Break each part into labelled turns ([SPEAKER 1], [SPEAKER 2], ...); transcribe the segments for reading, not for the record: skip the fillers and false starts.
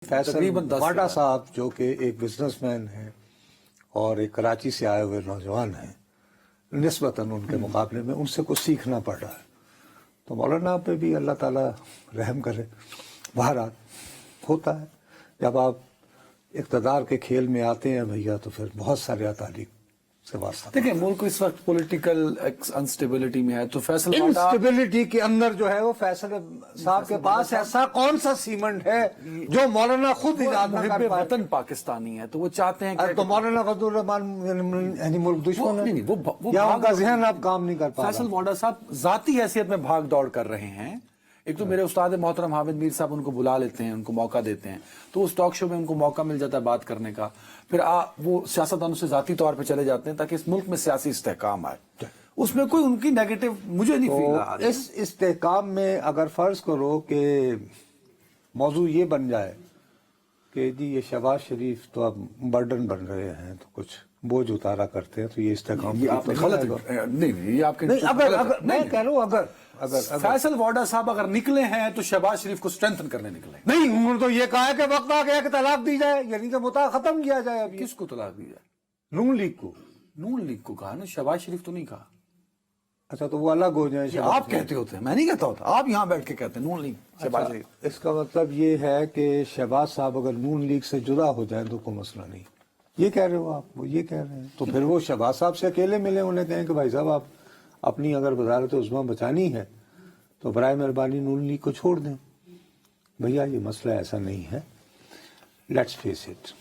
[SPEAKER 1] فیصل واڈا صاحب جو کہ ایک بزنس مین ہیں اور ایک کراچی سے آئے ہوئے نوجوان ہیں، نسبتاً ان کے مقابلے میں ان سے کچھ سیکھنا پڑ رہا ہے، تو مولانا پہ بھی اللہ تعالیٰ رحم کرے۔ بہرحال ہوتا ہے جب آپ اقتدار کے کھیل میں آتے ہیں بھیا تو پھر بہت سارے تعلق سے واسطہ۔
[SPEAKER 2] دیکھیں ملک اس وقت پولیٹیکل انسٹیبلٹی میں ہے، تو فیصل واڈا
[SPEAKER 1] انسٹیبلٹی کے اندر جو ہے وہ فیصل صاحب کے پاس ایسا کون سا سیمنٹ ہے جو مولانا خود ایجاد نہ کر
[SPEAKER 2] محب
[SPEAKER 1] پائے؟
[SPEAKER 2] وطن پاکستانی ہے، تو وہ چاہتے ہیں کہ
[SPEAKER 1] تو مولانا فضل الرحمان یعنی ملک دشمن ہے
[SPEAKER 2] نہیں، وہ
[SPEAKER 1] یا ان کا ذہن اب کام نہیں کر پا رہا؟
[SPEAKER 2] فیصل واڈا صاحب ذاتی حیثیت میں بھاگ دوڑ کر رہے ہیں۔ ایک تو میرے استاد محترم حامد میر صاحب ان کو بلا لیتے ہیں، ان کو موقع دیتے ہیں، تو اس ٹاک شو میں ان کو موقع مل جاتا ہے بات کرنے کا، پھر وہ سیاستدانوں سے ذاتی طور پہ چلے جاتے ہیں تاکہ اس ملک میں سیاسی استحکام آئے۔ اس میں کوئی ان کی نیگیٹو مجھے نہیں فیل رہا۔
[SPEAKER 1] اس استحکام میں اگر فرض کرو کہ موضوع یہ بن جائے کہ جی یہ شہباز شریف تو اب برڈن بن رہے ہیں تو کچھ بوجھ اتارا کرتے ہیں، تو یہ استحکام
[SPEAKER 2] یہ آپ نے غلط نہیں، یہ آپ کے
[SPEAKER 1] اگر میں کہہ رہا ہوں اگر
[SPEAKER 2] فیصل واڈا صاحب اگر نکلے ہیں تو شہباز شریف کو اسٹرینتھن کرنے نکلے ہیں۔
[SPEAKER 1] نہیں، انہوں نے تو یہ کہا ہے کہ وقت آ گیا کہ طلاق دی جائے، یعنی کہ متا ختم کیا جائے۔ اب
[SPEAKER 2] کس کو طلاق دی جائے؟
[SPEAKER 1] نون لیگ کو۔
[SPEAKER 2] نون لیگ کو کہا نا، شہباز شریف تو نہیں کہا۔
[SPEAKER 1] اچھا تو وہ الگ ہو جائیں۔
[SPEAKER 2] آپ کہتے ہوتے ہیں، میں نہیں کہتا ہوتا، آپ یہاں بیٹھ کے کہتے ہیں نون لیگ شہباز شریف۔
[SPEAKER 1] اس کا مطلب یہ ہے کہ شہباز صاحب اگر نون لیگ سے جدا ہو جائیں تو کوئی مسئلہ نہیں، یہ کہہ رہے ہو آپ؟ وہ یہ کہہ رہے ہیں تو پھر وہ شہباز صاحب سے اکیلے ملے، انہیں کہیں کہ بھائی صاحب آپ اپنی اگر وزارت عظمیٰ بچانی ہے تو برائے مہربانی نون لیگ کو چھوڑ دیں۔ بھیا یہ مسئلہ ایسا نہیں ہے، لیٹس فیس اٹ۔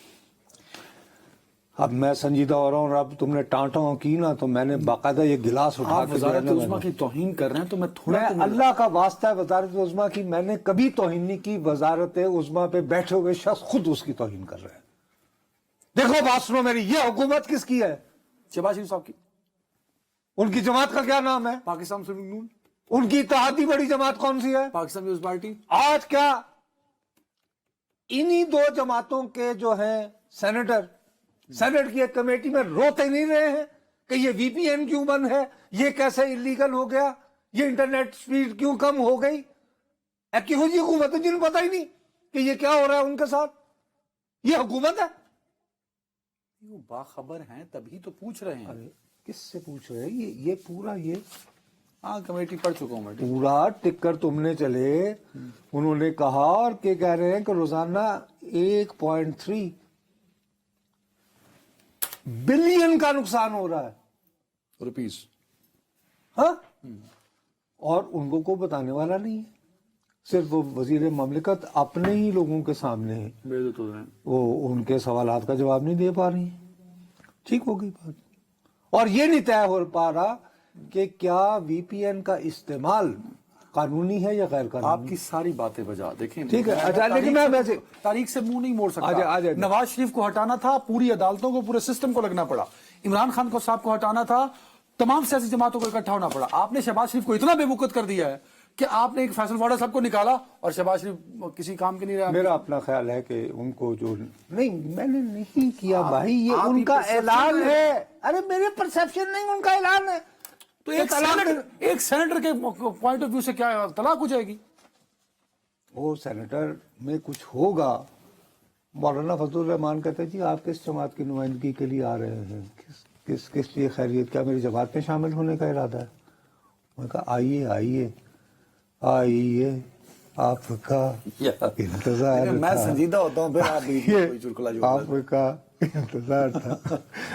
[SPEAKER 1] اب میں سنجیدہ ہو رہا ہوں اور اب تم نے ٹانٹوں کی نا تو میں نے باقاعدہ یہ گلاس اٹھا
[SPEAKER 2] آپ وزارت عظمیٰ کی توہین کر رہے ہیں تو میں تھوڑا
[SPEAKER 1] میں اللہ کا واسطہ ہے وزارت عظمیٰ کی میں نے کبھی توہین نہیں کی۔ وزارت عظمیٰ پہ بیٹھے ہوئے شخص خود اس کی توہین کر رہے ہیں۔ دیکھو بات سنو میری، یہ حکومت کس کی ہے؟
[SPEAKER 2] شہباز شریف صاحب کی۔
[SPEAKER 1] ان کی جماعت کا کیا نام ہے؟
[SPEAKER 2] پاکستان مسلم لیگ نون۔
[SPEAKER 1] ان کی اتحادی بڑی جماعت کون سی ہے؟
[SPEAKER 2] پاکستان پیپلز پارٹی۔
[SPEAKER 1] آج کیا انہی دو جماعتوں کے جو ہیں سینیٹر سینٹ کی ایک کمیٹی میں روتے نہیں رہے ہیں کہ یہ وی پی این کیوں بند ہے، یہ کیسے انلیگل ہو گیا، یہ انٹرنیٹ سپیڈ کیوں کم ہو گئی؟ ایک کہو جی حکومت ہے جنہیں پتہ ہی نہیں کہ یہ کیا ہو رہا ہے ان کے ساتھ، یہ حکومت ہے؟
[SPEAKER 2] وہ باخبر ہیں تبھی تو پوچھ رہے ہیں۔
[SPEAKER 1] کس سے پوچھ رہے ہیں؟ یہ پورا یہ
[SPEAKER 2] ہاں کمیٹی پڑھ چکا ہوں میں۔
[SPEAKER 1] پورا ٹکر تم نے چلے، انہوں نے کہا اور کہ کہہ رہے ہیں کہ روزانہ 1.3 بلین کا نقصان ہو رہا ہے
[SPEAKER 2] روپیز۔
[SPEAKER 1] ہاں، اور ان کو کوئی بتانے والا نہیں ہے، صرف وہ وزیر مملکت اپنے ہی لوگوں کے سامنے وہ ان کے سوالات کا جواب نہیں دے پا رہی ہیں۔ ٹھیک ہو گئی بات، اور یہ نہیں طے ہو پا رہا کہ کیا وی پی این کا استعمال قانونی ہے یا غیر قانونی۔
[SPEAKER 2] آپ کی ساری باتیں بجا دیکھیں،
[SPEAKER 1] ٹھیک ہے، اچھا لیکن میں ویسے
[SPEAKER 2] تاریخ سے منہ نہیں موڑ
[SPEAKER 1] آ جائے
[SPEAKER 2] سکتا۔ نواز شریف کو ہٹانا تھا، پوری عدالتوں کو پورے سسٹم کو لگنا پڑا۔ عمران خان کو صاحب کو ہٹانا تھا، تمام سیاسی جماعتوں کو اکٹھا ہونا پڑا۔ آپ نے شہباز شریف کو اتنا بے وقت کر دیا ہے کہ آپ نے ایک فیصل واڈا صاحب کو نکالا اور شہباز شریف کسی کام کے نہیں رہا۔
[SPEAKER 1] میرا اپنا خیال ہے کہ ان کو جو نہیں میں نے نہیں کیا بھائی، یہ ان کا اعلان ہے۔ ارے میرے پرسپشن نہیں، ان کا اعلان ہے۔
[SPEAKER 2] تو ایک سینیٹر کے پوائنٹ آف ویو سے کیا طلاق ہو جائے گی؟
[SPEAKER 1] وہ سینیٹر میں کچھ ہوگا۔ مولانا فضل الرحمان کہتے ہیں جی آپ کس جماعت کی نمائندگی کے لیے آ رہے ہیں، کس لیے خیریت، کیا میری جماعت میں شامل ہونے کا ارادہ ہے؟ میں نے کہا آئیے آئیے آئیے، آپ کا انتظار
[SPEAKER 2] میں سنجیدہ ہوتا ہوں، پھر آپ
[SPEAKER 1] آپ کا انتظار تھا۔